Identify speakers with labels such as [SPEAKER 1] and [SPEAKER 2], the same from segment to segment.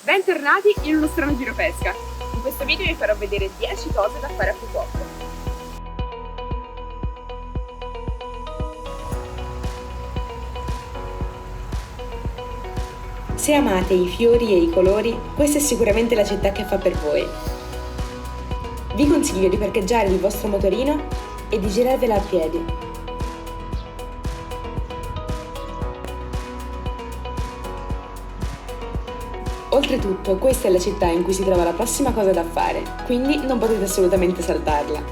[SPEAKER 1] Bentornati in uno strano giro pesca. In questo video vi farò vedere 10 cose da fare a Phuoc.
[SPEAKER 2] Se amate i fiori e i colori, questa è sicuramente la città che fa per voi. Vi consiglio di parcheggiare il vostro motorino e di girarvela a piedi. Oltretutto, questa è la città in cui si trova la prossima cosa da fare, quindi non potete assolutamente saltarla.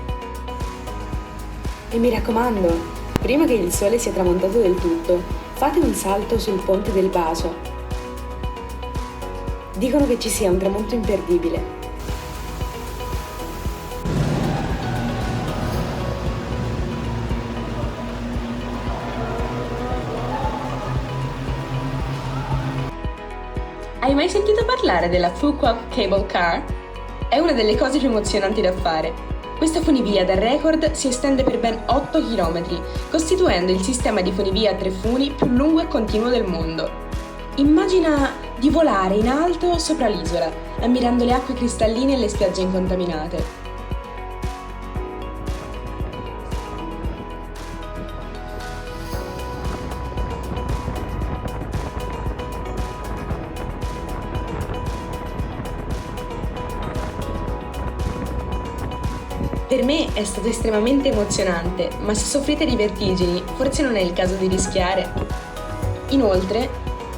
[SPEAKER 2] E mi raccomando, prima che il sole sia tramontato del tutto, fate un salto sul ponte del Bacio. Dicono che ci sia un tramonto imperdibile.
[SPEAKER 3] Hai mai sentito parlare della Phuoc Cable Car? È una delle cose più emozionanti da fare. Questa funivia da record si estende per ben 8 km, costituendo il sistema di funivia a 3 funi più lungo e continuo del mondo. Immagina di volare in alto sopra l'isola, ammirando le acque cristalline e le spiagge incontaminate. Per me è stato estremamente emozionante, ma se soffrite di vertigini, forse non è il caso di rischiare. Inoltre,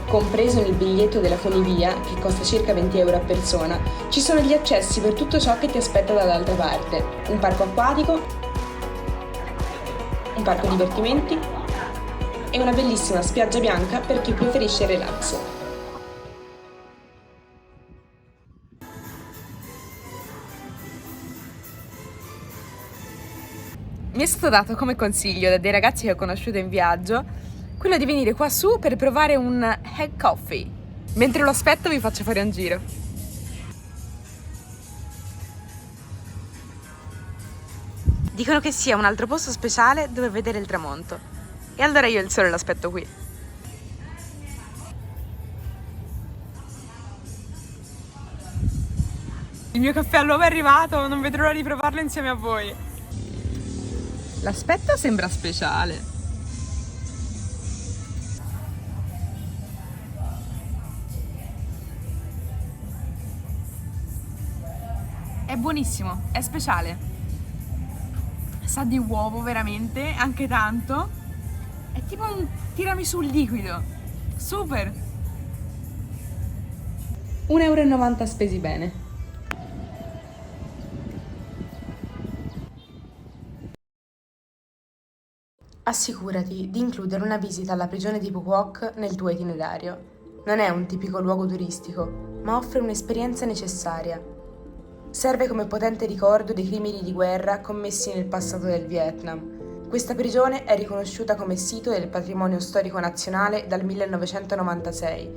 [SPEAKER 3] compreso nel biglietto della funivia, che costa circa 20 euro a persona, ci sono gli accessi per tutto ciò che ti aspetta dall'altra parte: un parco acquatico, un parco divertimenti e una bellissima spiaggia bianca per chi preferisce il relax.
[SPEAKER 1] Mi è stato dato come consiglio da dei ragazzi che ho conosciuto in viaggio quello di venire qua su per provare un egg coffee. Mentre lo aspetto vi faccio fare un giro. Dicono che sia un altro posto speciale dove vedere il tramonto. E allora io il sole l'aspetto qui. Il mio caffè all'uovo è arrivato, non vedrò l'ora di provarlo insieme a voi. L'aspetto sembra speciale. È buonissimo, è speciale. Sa di uovo veramente, anche tanto. È tipo un tiramisù liquido. Super!
[SPEAKER 3] 1,90 € spesi bene.
[SPEAKER 2] Assicurati di includere una visita alla prigione di Phuoc nel tuo itinerario. Non è un tipico luogo turistico, ma offre un'esperienza necessaria. Serve come potente ricordo dei crimini di guerra commessi nel passato del Vietnam. Questa prigione è riconosciuta come sito del patrimonio storico nazionale dal 1996.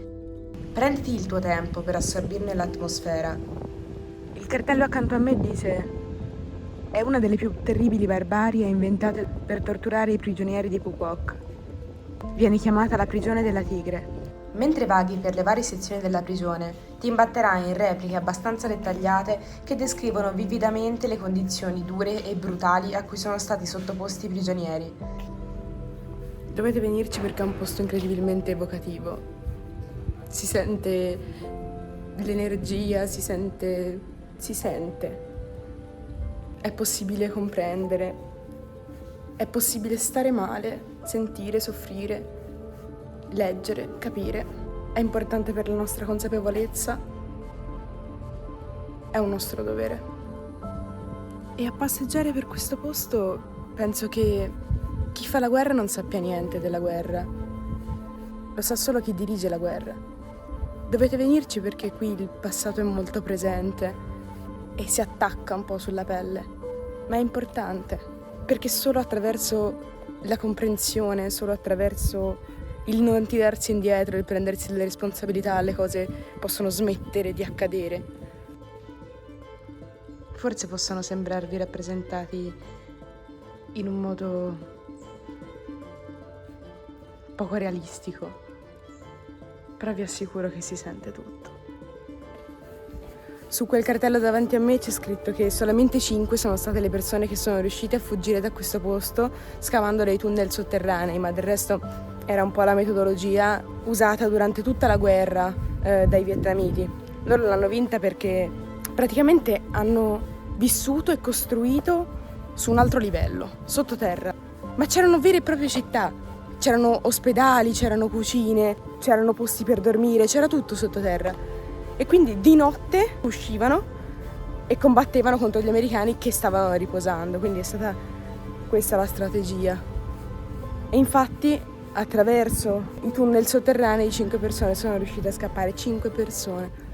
[SPEAKER 2] Prenditi il tuo tempo per assorbirne l'atmosfera. Il cartello accanto a me dice: è una delle più terribili barbarie inventate per torturare i prigionieri di Phuoc. Viene chiamata la prigione della tigre. Mentre vaghi per le varie sezioni della prigione, ti imbatterai in repliche abbastanza dettagliate che descrivono vividamente le condizioni dure e brutali a cui sono stati sottoposti i prigionieri. Dovete venirci perché è un posto incredibilmente evocativo. Si sente l'energia, si sente. È possibile comprendere, è possibile stare male, sentire, soffrire, leggere, capire. È importante per la nostra consapevolezza, è un nostro dovere. E a passeggiare per questo posto penso che chi fa la guerra non sappia niente della guerra, lo sa solo chi dirige la guerra. Dovete venirci perché qui il passato è molto presente e si attacca un po' sulla pelle, ma è importante, perché solo attraverso la comprensione, solo attraverso il non tirarsi indietro, il prendersi delle responsabilità, le cose possono smettere di accadere. Forse possono sembrarvi rappresentati in un modo poco realistico, però vi assicuro che si sente tutto. Su quel cartello davanti a me c'è scritto che solamente 5 sono state le persone che sono riuscite a fuggire da questo posto scavando dei tunnel sotterranei, ma del resto era un po' la metodologia usata durante tutta la guerra dai vietnamiti. Loro l'hanno vinta perché praticamente hanno vissuto e costruito su un altro livello, sottoterra. Ma c'erano vere e proprie città, c'erano ospedali, c'erano cucine, c'erano posti per dormire, c'era tutto sottoterra. E quindi di notte uscivano e combattevano contro gli americani che stavano riposando, quindi è stata questa la strategia. E infatti attraverso i tunnel sotterranei 5 persone sono riuscite a scappare, 5 persone.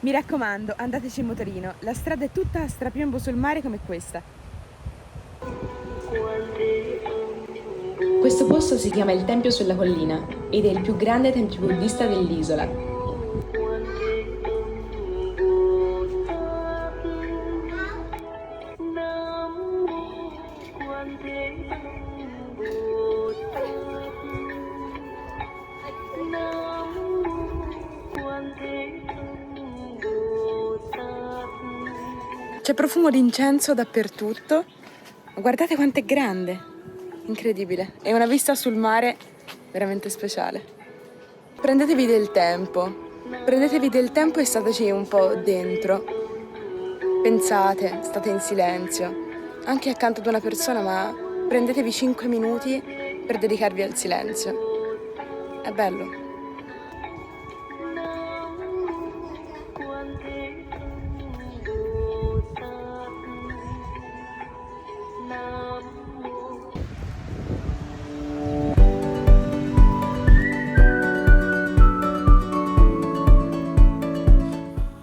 [SPEAKER 2] Mi raccomando, andateci in motorino, la strada è tutta a strapiombo sul mare come questa.
[SPEAKER 3] Questo posto si chiama il Tempio sulla collina ed è il più grande tempio buddista dell'isola.
[SPEAKER 2] C'è profumo di incenso dappertutto, ma guardate quanto è grande, incredibile, è una vista sul mare veramente speciale. Prendetevi del tempo e stateci un po' dentro, pensate, state in silenzio, anche accanto ad una persona, ma prendetevi 5 minuti per dedicarvi al silenzio, è bello.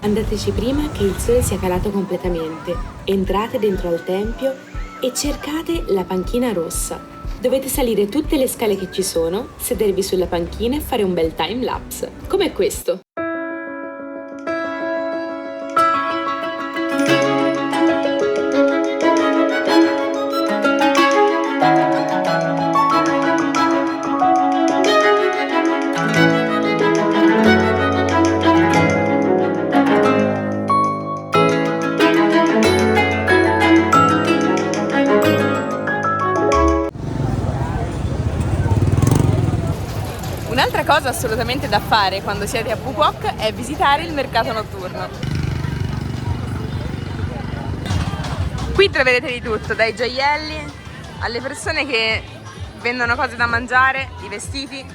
[SPEAKER 3] Andateci prima che il sole sia calato completamente, entrate dentro al tempio e cercate la panchina rossa. Dovete salire tutte le scale che ci sono, sedervi sulla panchina e fare un bel time lapse, come questo.
[SPEAKER 1] Un'altra cosa assolutamente da fare quando siete a Phu Quoc è visitare il mercato notturno. Qui troverete di tutto, dai gioielli alle persone che vendono cose da mangiare, i vestiti.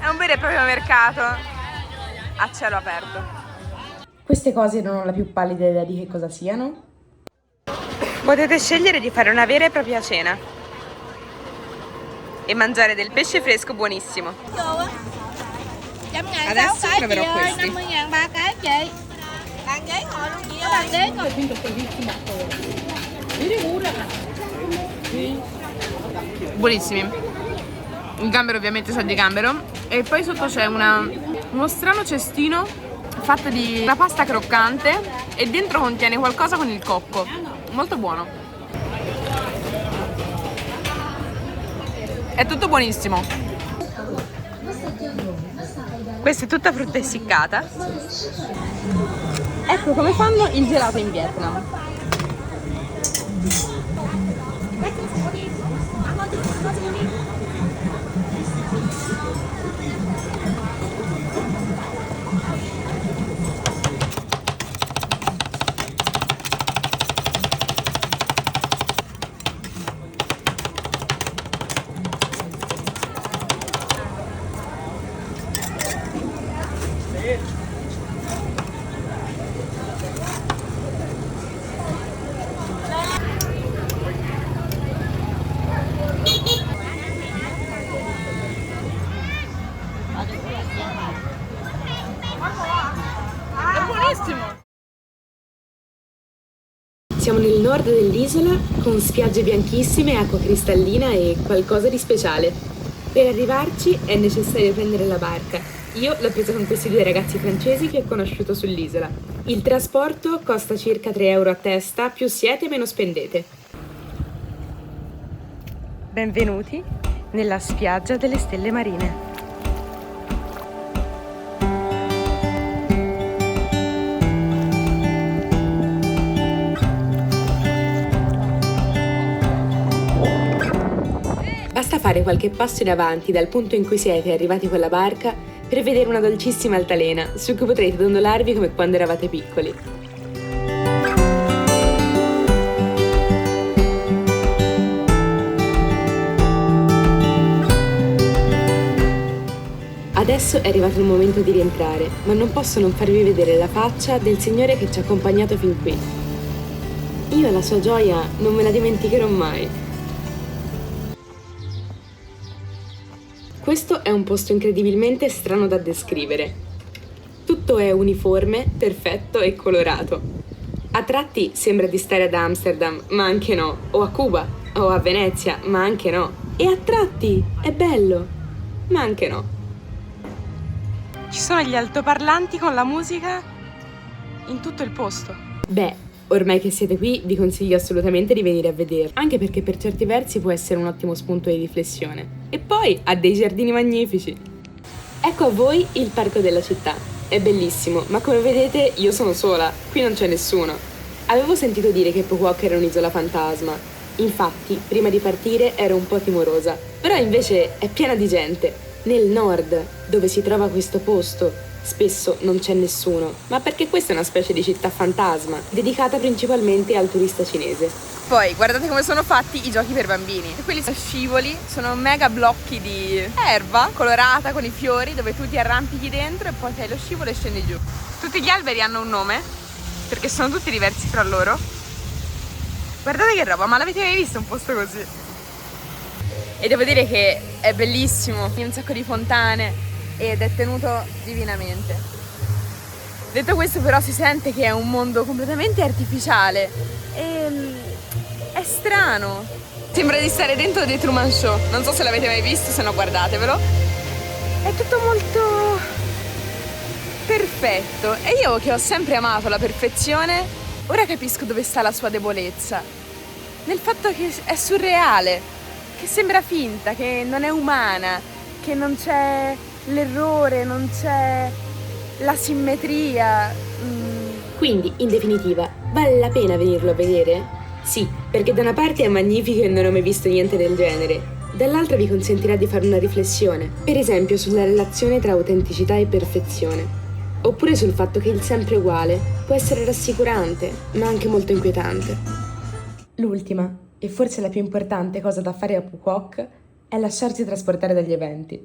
[SPEAKER 1] È un vero e proprio mercato a cielo aperto.
[SPEAKER 3] Queste cose non ho la più pallida idea di che cosa siano.
[SPEAKER 1] Potete scegliere di fare una vera e propria cena e mangiare del pesce fresco buonissimo. Adesso proverò questi. Buonissimi. Il gambero ovviamente sa di gambero. E poi sotto c'è uno strano cestino fatto di una pasta croccante e dentro contiene qualcosa con il cocco. Molto buono. È tutto buonissimo. Questa è tutta frutta essiccata. Ecco come fanno il gelato in Vietnam.
[SPEAKER 3] Siamo nel nord dell'isola, con spiagge bianchissime, acqua cristallina e qualcosa di speciale. Per arrivarci è necessario prendere la barca. Io l'ho presa con questi 2 ragazzi francesi che ho conosciuto sull'isola. Il trasporto costa circa 3 euro a testa, più siete meno spendete.
[SPEAKER 2] Benvenuti nella spiaggia delle stelle marine. Basta fare qualche passo in avanti dal punto in cui siete arrivati con la barca per vedere una dolcissima altalena su cui potrete dondolarvi come quando eravate piccoli. Adesso è arrivato il momento di rientrare, ma non posso non farvi vedere la faccia del Signore che ci ha accompagnato fin qui. Io la sua gioia non me la dimenticherò mai. Questo è un posto incredibilmente strano da descrivere. Tutto è uniforme, perfetto e colorato. A tratti sembra di stare ad Amsterdam, ma anche no, o a Cuba, o a Venezia, ma anche no. E a tratti è bello, ma anche no. Ci sono gli altoparlanti con la musica in tutto il posto. Beh, ormai che siete qui vi consiglio assolutamente di venire a vedere, anche perché per certi versi può essere un ottimo spunto di riflessione. E poi ha dei giardini magnifici. Ecco a voi il parco della città. È bellissimo, ma come vedete io sono sola, qui non c'è nessuno. Avevo sentito dire che Phuoc era un'isola fantasma. Infatti, prima di partire ero un po' timorosa, però invece è piena di gente. Nel nord, dove si trova questo posto, spesso non c'è nessuno, ma perché questa è una specie di città fantasma, dedicata principalmente al turista cinese. Poi, guardate come sono fatti i giochi per bambini. Quelli sono scivoli, sono mega blocchi di erba colorata con i fiori, dove tu ti arrampichi dentro e poi fai lo scivolo e scendi giù. Tutti gli alberi hanno un nome, perché sono tutti diversi fra loro. Guardate che roba, ma l'avete mai visto un posto così? E devo dire che è bellissimo, un sacco di fontane ed è tenuto divinamente. Detto questo però si sente che è un mondo completamente artificiale e è strano. Sembra di stare dentro The Truman Show, non so se l'avete mai visto, se no guardatevelo. È tutto molto perfetto e io che ho sempre amato la perfezione, ora capisco dove sta la sua debolezza. Nel fatto che è surreale. Che sembra finta, che non è umana, che non c'è l'errore, non c'è la simmetria. Quindi, in definitiva, vale la pena venirlo a vedere? Sì, perché da una parte è magnifico e non ho mai visto niente del genere, dall'altra vi consentirà di fare una riflessione, per esempio sulla relazione tra autenticità e perfezione, oppure sul fatto che il sempre uguale può essere rassicurante, ma anche molto inquietante. L'ultima, e forse la più importante cosa da fare a Phuoc è lasciarsi trasportare dagli eventi.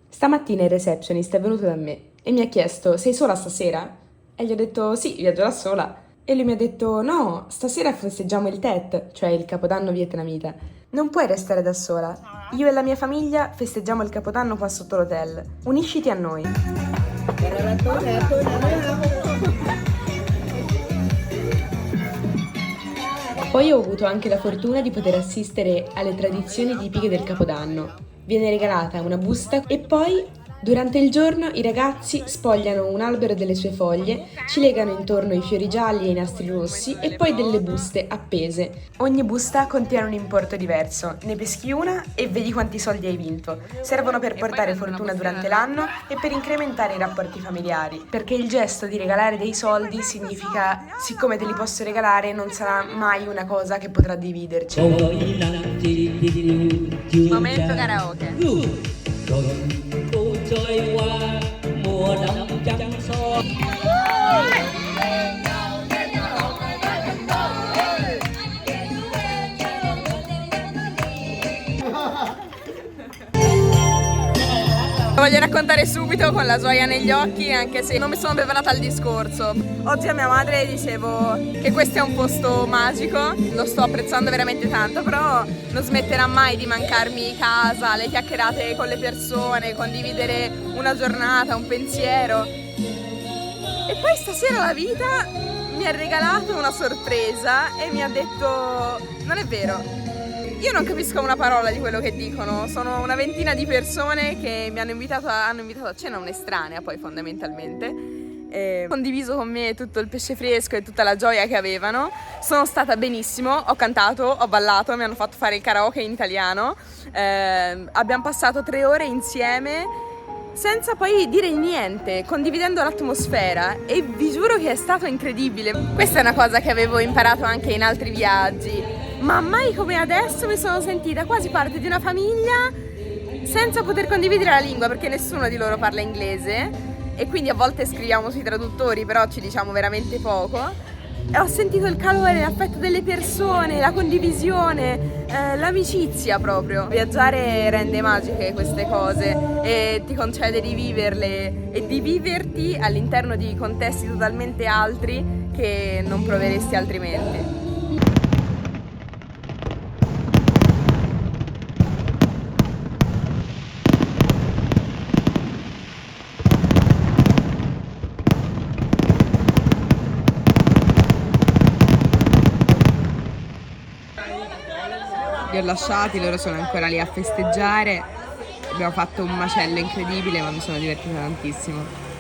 [SPEAKER 2] Stamattina il receptionist è venuto da me e mi ha chiesto: sei sola stasera? E gli ho detto sì, viaggio da sola. E lui mi ha detto no, stasera festeggiamo il Tet, cioè il Capodanno vietnamita. Non puoi restare da sola. Io e la mia famiglia festeggiamo il Capodanno qua sotto l'hotel. Unisciti a noi. Poi ho avuto anche la fortuna di poter assistere alle tradizioni tipiche del Capodanno. Viene regalata una busta e poi, durante il giorno, i ragazzi spogliano un albero delle sue foglie, ci legano intorno i fiori gialli e i nastri rossi e poi delle buste appese. Ogni busta contiene un importo diverso, ne peschi una e vedi quanti soldi hai vinto. Servono per portare fortuna durante l'anno e per incrementare i rapporti familiari, perché il gesto di regalare dei soldi significa: siccome te li posso regalare non sarà mai una cosa che potrà dividerci.
[SPEAKER 1] Momento karaoke.
[SPEAKER 4] Trôi qua mùa đông trăng son.
[SPEAKER 1] Voglio raccontare subito con la gioia negli occhi, anche se non mi sono preparata al discorso. Oggi a mia madre dicevo che questo è un posto magico, lo sto apprezzando veramente tanto, però non smetterà mai di mancarmi casa, le chiacchierate con le persone, condividere una giornata, un pensiero. E poi stasera la vita mi ha regalato una sorpresa e mi ha detto: non è vero. Io non capisco una parola di quello che dicono, sono una ventina di persone che mi hanno invitato a cena, un'estranea poi fondamentalmente, e condiviso con me tutto il pesce fresco e tutta la gioia che avevano. Sono stata benissimo, ho cantato, ho ballato, mi hanno fatto fare il karaoke in italiano, abbiamo passato 3 ore insieme senza poi dire niente, condividendo l'atmosfera, e vi giuro che è stato incredibile. Questa è una cosa che avevo imparato anche in altri viaggi, ma mai come adesso mi sono sentita quasi parte di una famiglia senza poter condividere la lingua, perché nessuno di loro parla inglese e quindi a volte scriviamo sui traduttori, però ci diciamo veramente poco. E ho sentito il calore, l'affetto delle persone, la condivisione, l'amicizia proprio. Viaggiare rende magiche queste cose e ti concede di viverle e di viverti all'interno di contesti totalmente altri che non proveresti altrimenti. Li ho lasciati, loro sono ancora lì a festeggiare. Abbiamo fatto un macello incredibile, ma mi sono divertita tantissimo.